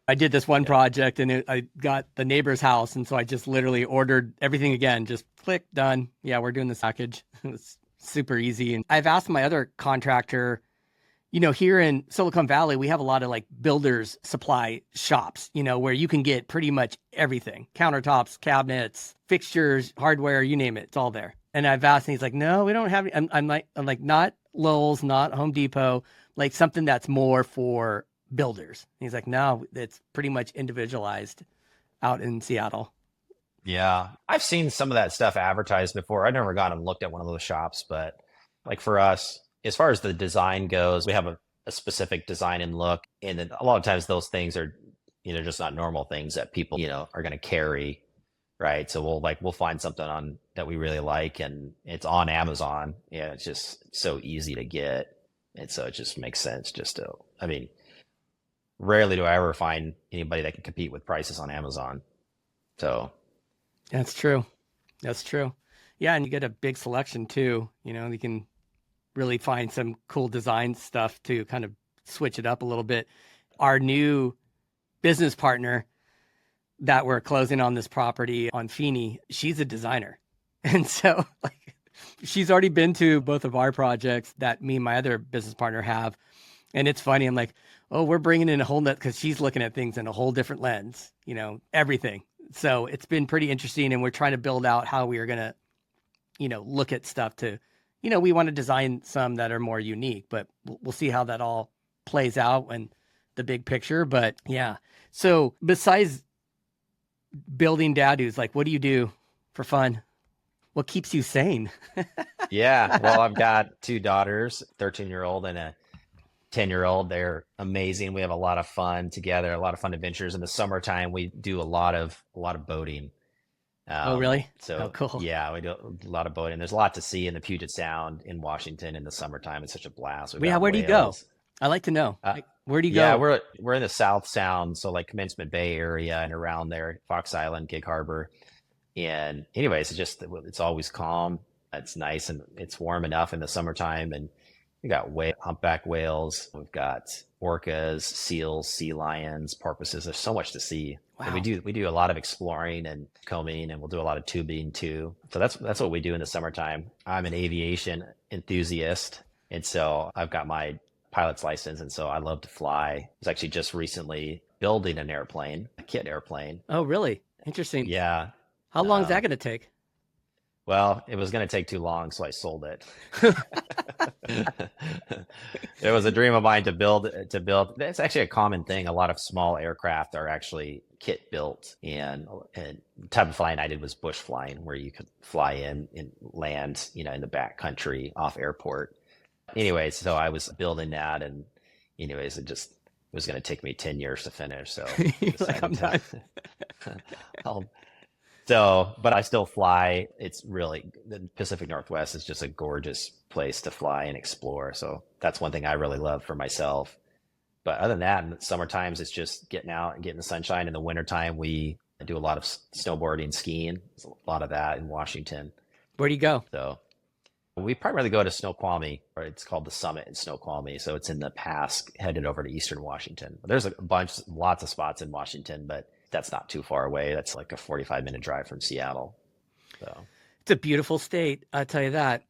I did this one project, and I got the neighbor's house, and so I just literally ordered everything again. Just click, done. Yeah, we're doing this package. It's super easy. And I've asked my other contractor, here in Silicon Valley, we have a lot of like builders supply shops, where you can get pretty much everything: countertops, cabinets, fixtures, hardware, you name it, it's all there. And I've asked, and he's like, no, we don't have. I'm like, not Lowe's, not Home Depot, like something that's more for builders. And he's like, no, it's pretty much individualized out in Seattle. yeah, I've seen some of that stuff advertised before. I've never gone and looked at one of those shops, but like for us, as far as the design goes, we have a specific design and look. And then a lot of times those things are, just not normal things that people, are going to carry. Right. So we'll find something on that we really like, and it's on Amazon. Yeah. It's just so easy to get. And so it just makes sense rarely do I ever find anybody that can compete with prices on Amazon. So That's true. That's true. Yeah. And you get a big selection too. You can really find some cool design stuff to kind of switch it up a little bit. Our new business partner that we're closing on this property on Feeney, she's a designer. And so like she's already been to both of our projects that me and my other business partner have. And it's funny. I'm like, oh, we're bringing in a whole nut, because she's looking at things in a whole different lens, everything. So it's been pretty interesting. And we're trying to build out how we are going to, look at stuff to, we want to design some that are more unique, but we'll see how that all plays out and the big picture. But yeah. So besides building DADUs? Like, what do you do for fun? What keeps you sane? Yeah. Well, I've got two daughters, 13-year-old and a 10-year-old. They're amazing. We have a lot of fun together, a lot of fun adventures. In the summertime, we do a lot of boating. Oh, really? Oh, So cool. yeah, we do a lot of boating. There's a lot to see in the Puget Sound in Washington in the summertime. It's such a blast. We've Well, yeah, got where do you go? whales. I like to know. Uh, Like, where do you yeah, go? we're in the South Sound, so like Commencement Bay area and around there, Fox Island, Gig Harbor. And anyways, it's always calm. It's nice and it's warm enough in the summertime. And we got humpback whales. We've got orcas, seals, sea lions, porpoises. There's so much to see. And Wow. we do a lot of exploring and combing, and we'll do a lot of tubing too. So that's what we do in the summertime. I'm an aviation enthusiast, and so I've got my pilot's license, and so I love to fly. I was actually just recently building an airplane, a kit airplane. Oh, really? Interesting. Yeah. How long is that Um, going to take? well, it was going to take too long, so I sold it. It was a dream of mine to build. It's actually a common thing. A lot of small aircraft are actually kit built, and the type of flying I did was bush flying, where you could fly in and land, in the back country off airport. Anyways, so I was building that, and anyways, it was going to take me 10 years to finish. So I You're like, I'm decided done. to, I'll so, but I still fly. It's really, the Pacific Northwest is just a gorgeous place to fly and explore. So that's one thing I really love for myself. But other than that, in the summer times, it's just getting out and getting the sunshine. In the wintertime, we do a lot of snowboarding, skiing. There's a lot of that in Washington. Where do you go? So we primarily go to Snoqualmie, or it's called the Summit in Snoqualmie. So it's in the pass headed over to Eastern Washington. There's lots of spots in Washington, but that's not too far away. That's like a 45-minute drive from Seattle. So It's a beautiful state. I'll tell you that.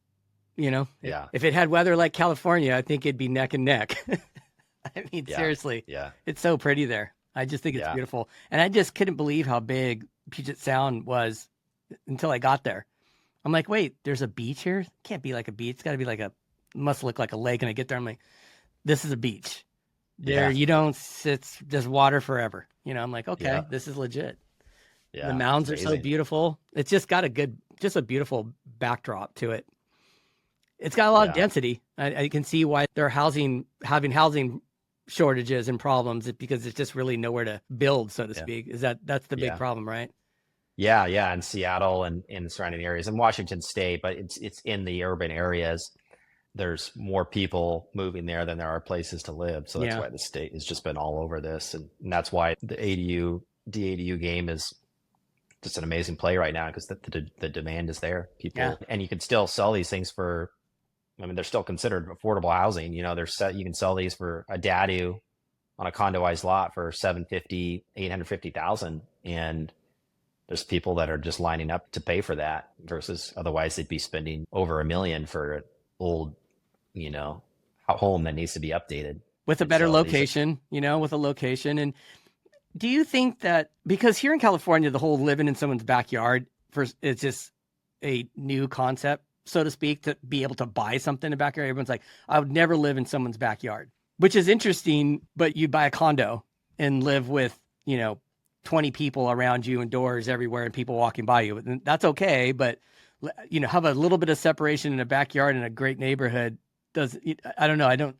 yeah, If it had weather like California, I think it'd be neck and neck. I mean, yeah, seriously, yeah, it's so pretty there. I just think it's yeah, beautiful. And I just couldn't believe how big Puget Sound was until I got there. I'm like, wait, there's a beach here? It can't be like a beach. It's got to be must look like a lake. And I get there, I'm like, this is a beach. There, yeah, you don't sit, there's water forever. I'm like, okay, yeah, this is legit. The yeah. It's mounds are so amazing. beautiful. It's just got just a beautiful backdrop to it. It's got a lot of Yeah, density. I can see why they're having housing shortages and problems because it's just really nowhere to build, so to yeah, speak. That's the big yeah, problem, right? yeah, yeah. In Seattle and in the surrounding areas, in Washington State, but it's in the urban areas. There's more people moving there than there are places to live. So that's Yeah. why the state has just been all over this. And that's why the DADU game is just an amazing play right now because the demand is there. Yeah. And you can still sell these things for, I mean, they're still considered affordable housing. You can sell these for a DADU on a condoized lot for 750, 850,000. And there's people that are just lining up to pay for that versus otherwise they'd be spending over $1 million for an old, you know, home that needs to be updated. With a And better so these, location, with a location. And do you think that because here in California, the whole living in someone's backyard is just a new concept, so to speak, to be able to buy something in the backyard? Everyone's like, I would never live in someone's backyard, which is interesting, but you buy a condo and live with, 20 people around you and doors everywhere and people walking by you. And that's okay. But, have a little bit of separation in a backyard in a great neighborhood I don't know.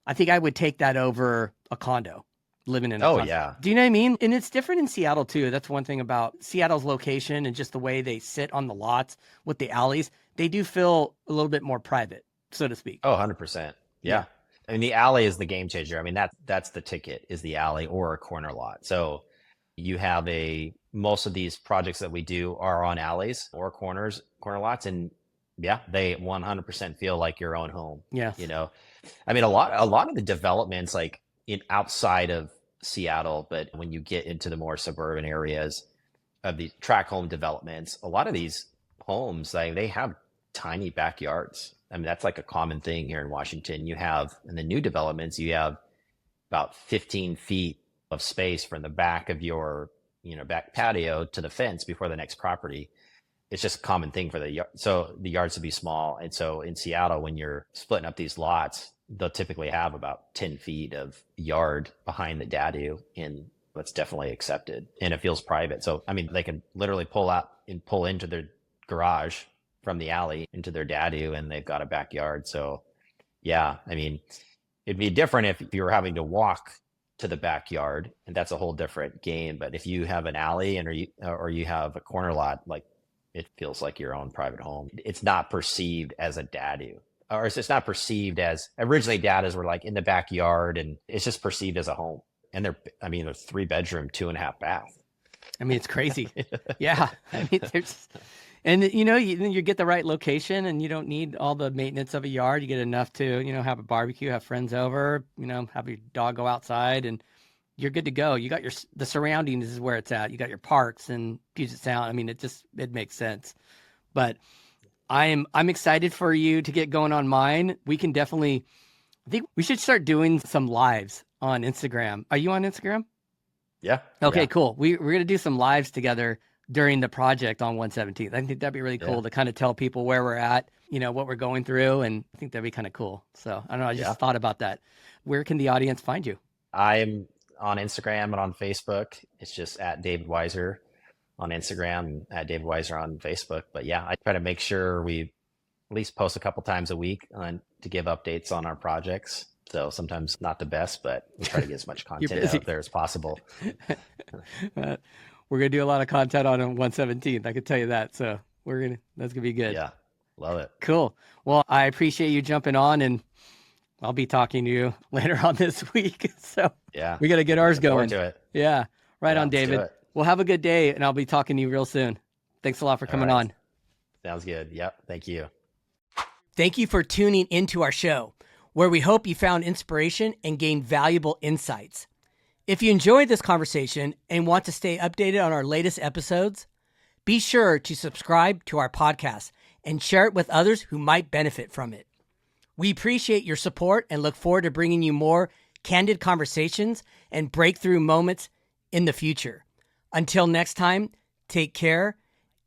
I think I would take that over a condo living in a oh condo. yeah, Do you know what I mean? And it's different in Seattle too. That's one thing about Seattle's location and just the way they sit on the lots with the alleys. They do feel a little bit more private, so to speak. oh, 100%. Yeah. Yeah. I mean, the alley is the game changer. I mean, that's the ticket is the alley or a corner lot. So you have most of these projects that we do are on alleys or corner lots. And yeah, they 100% feel like your own home. Yes. I mean, a lot of the developments like outside of Seattle, but when you get into the more suburban areas of the tract home developments, a lot of these homes, like they have tiny backyards. I mean, that's like a common thing here in Washington. You have in the new developments, you have about 15 feet of space from the back of your, back patio to the fence before the next property. It's just a common thing for so the yards to be small. And so in Seattle, when you're splitting up these lots, they'll typically have about 10 feet of yard behind the dadu in it's definitely accepted and it feels private. So, I mean, they can literally pull out and pull into their garage from the alley into their dadu, and they've got a backyard. So yeah, I mean, it'd be different if you were having to walk to the backyard, and that's a whole different game. But if you have an alley or you have a corner lot, like it feels like your own private home. It's not perceived as a dadu, or it's not perceived as originally dadus were like in the backyard, and it's just perceived as a home. And they're 3-bedroom, 2.5 bath. I mean, it's crazy. Yeah. I mean, and you get the right location, and you don't need all the maintenance of a yard. You get enough to, have a barbecue, have friends over, have your dog go outside, and you're good to go. You got the surroundings is where it's at. You got your parks and Puget Sound. I mean, it makes sense. But I'm excited for you to get going on mine. We can definitely, I think we should start doing some lives on Instagram. Are you on Instagram? Yeah. Okay, yeah. cool. We're going to do some lives together during the project on 117th. I think that'd be really cool to kind of tell people where we're at, what we're going through. And I think that'd be kind of cool. So I don't know. I just thought about that. Where can the audience find you? I'm on Instagram and on Facebook. It's just at David Weisser on Instagram and at David Weisser on Facebook. But yeah, I try to make sure we at least post a couple times a week to give updates on our projects. So sometimes not the best, but we try to get as much content out there as possible. We're going to do a lot of content on 117th. I can tell you that. So that's going to be good. Yeah. Love it. Cool. Well, I appreciate you jumping on, and I'll be talking to you later on this week. So yeah, we got to get ours going. To it. Yeah. Right on, David. Well, have a good day, and I'll be talking to you real soon. Thanks a lot for coming on. Sounds good. Yep. Thank you. Thank you for tuning into our show, where we hope you found inspiration and gained valuable insights. If you enjoyed this conversation and want to stay updated on our latest episodes, be sure to subscribe to our podcast and share it with others who might benefit from it. We appreciate your support and look forward to bringing you more candid conversations and breakthrough moments in the future. Until next time, take care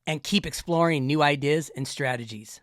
and keep exploring new ideas and strategies.